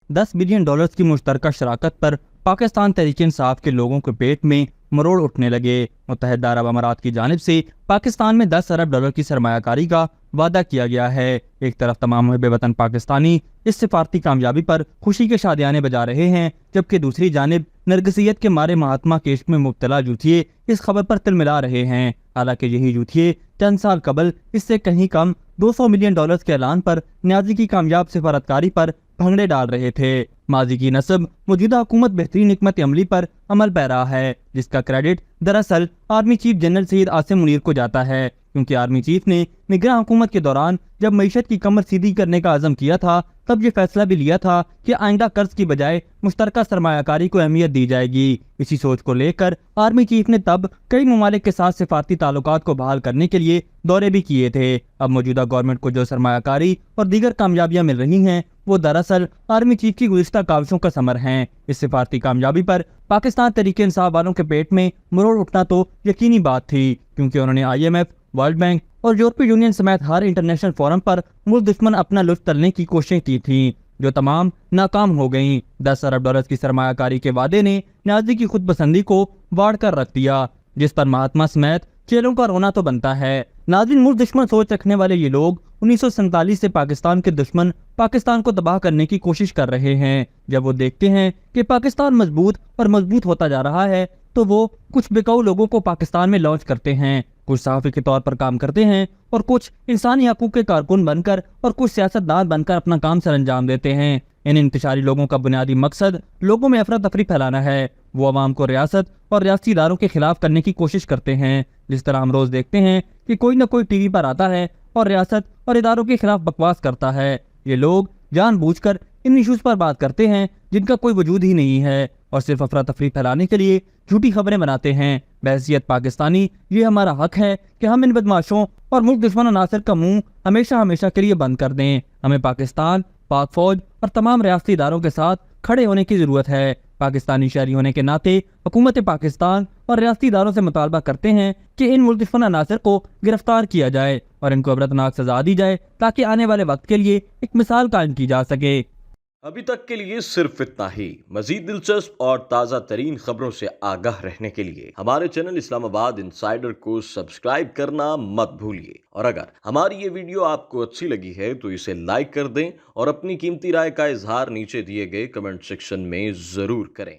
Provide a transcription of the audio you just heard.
$10 billion की मुश्तरका शराकत पर पाकिस्तान तहरीक इंसाफ के लोगों के पेट में मरोड़ उठने लगे। मुत्तहिदा अरब अमारात की जानिब से पाकिस्तान में $10 अरब की सरमायाकारी का वादा किया गया है। एक तरफ तमाम मुहिब वतन पाकिस्तानी इस सिफारती कामयाबी पर खुशी के शादियाने बजा रहे हैं, जबकि दूसरी जानिब नरगसियत के मारे महात्मा के इश्क में मुब्तला जूथिये इस खबर पर तिलमिला रहे हैं। हालांकि यही जूथिये चंद साल कबल इससे कहीं कम $200 मिलियन के ऐलान पर न्याजी की कामयाब सिफारतकारी पर भंगड़े डाल रहे थे। माजी की नस्ब मौजूदा हुकूमत बेहतरीन हिकमत अमली पर अमल पैरा है, जिसका क्रेडिट दरअसल army chief general Syed Asim Munir को जाता है, क्योंकि आर्मी चीफ ने निगरान हुकूमत के दौरान जब मईशत की कमर सीधी करने का अज़म किया था, तब ये फैसला भी लिया था कि आइंदा कर्ज की बजाय मुश्तरका सरमायाकारी को अहमियत दी जाएगी। इसी सोच को लेकर आर्मी चीफ ने तब कई ममालिक के साथ सिफारती ताल्लुकात को बहाल करने के लिए दौरे भी किए थे। अब मौजूदा गवर्नमेंट को जो सरमायाकारी और दीगर कामयाबियां मिल रही हैं, वो दरअसल आर्मी चीफ की गुज़िश्ता काविशों का समर हैं। इस सिफारती कामयाबी पर पाकिस्तान तहरीक इंसाफ वालों के पेट में मरोड़ उठना तो यकीनी बात थी, क्योंकि उन्होंने IMF, वर्ल्ड बैंक और यूरोपीय यूनियन समेत हर इंटरनेशनल फोरम पर मुल्क दुश्मन अपना लुत्फ तलने की कोशिशें की थी, जो तमाम नाकाम हो गईं। $10 अरब की सरमायाकारी के वादे ने न्याजी की खुद पसंदी को वाड़ कर रख दिया, जिस पर महात्मा समेत चेलों का रोना तो बनता है। नाज़रीन, मुल्क दुश्मन सोच रखने वाले ये लोग 1947 से पाकिस्तान के दुश्मन पाकिस्तान को तबाह करने की कोशिश कर रहे हैं। जब वो देखते हैं कि पाकिस्तान मजबूत और मजबूत होता जा रहा है, तो वो कुछ बेकाऊ लोगों को पाकिस्तान में लॉन्च करते हैं। कुछ सहाफ़ी के तौर पर काम करते हैं और कुछ इंसानी हकूक़ के कारकुन बनकर और कुछ सियासतदान बनकर अपना काम सर अंजाम देते हैं। इन इंतशारी लोगों का बुनियादी मकसद लोगों में अफरा तफरी फैलाना है। वो अवाम को रियासत और रियासती इदारों के खिलाफ करने की कोशिश करते हैं। जिस तरह हम रोज देखते हैं कि कोई न कोई टीवी पर आता है और रियासत और इदारों के खिलाफ बकवास करता है। ये लोग जानबूझकर इन इशूज पर बात करते हैं जिनका कोई वजूद ही नहीं है, और सिर्फ अफरा तफरी फैलाने के लिए झूठी खबरें बनाते हैं। बहैसियत पाकिस्तानी ये हमारा हक है कि हम इन बदमाशों और मुल्क दुश्मन अनासर का मुंह हमेशा हमेशा के लिए बंद कर दें। हमें पाकिस्तान, पाक फौज और तमाम रियासती इदारों के साथ खड़े होने की जरूरत है। पाकिस्तानी शहरी होने के नाते हुकूमत पाकिस्तान और रियासती इदारों से मुतालबा करते हैं कि इन मुल्क दुश्मन अनासर को गिरफ्तार किया जाए और इनको अबरतनाक सजा दी जाए, ताकि आने वाले वक्त के लिए एक मिसाल कायम की जा सके। अभी तक के लिए सिर्फ इतना ही। मजीद दिलचस्प और ताज़ा तरीन खबरों से आगाह रहने के लिए हमारे चैनल इस्लामाबाद इंसाइडर को सब्सक्राइब करना मत भूलिए। और अगर हमारी ये वीडियो आपको अच्छी लगी है तो इसे लाइक कर दें और अपनी कीमती राय का इजहार नीचे दिए गए कमेंट सेक्शन में ज़रूर करें।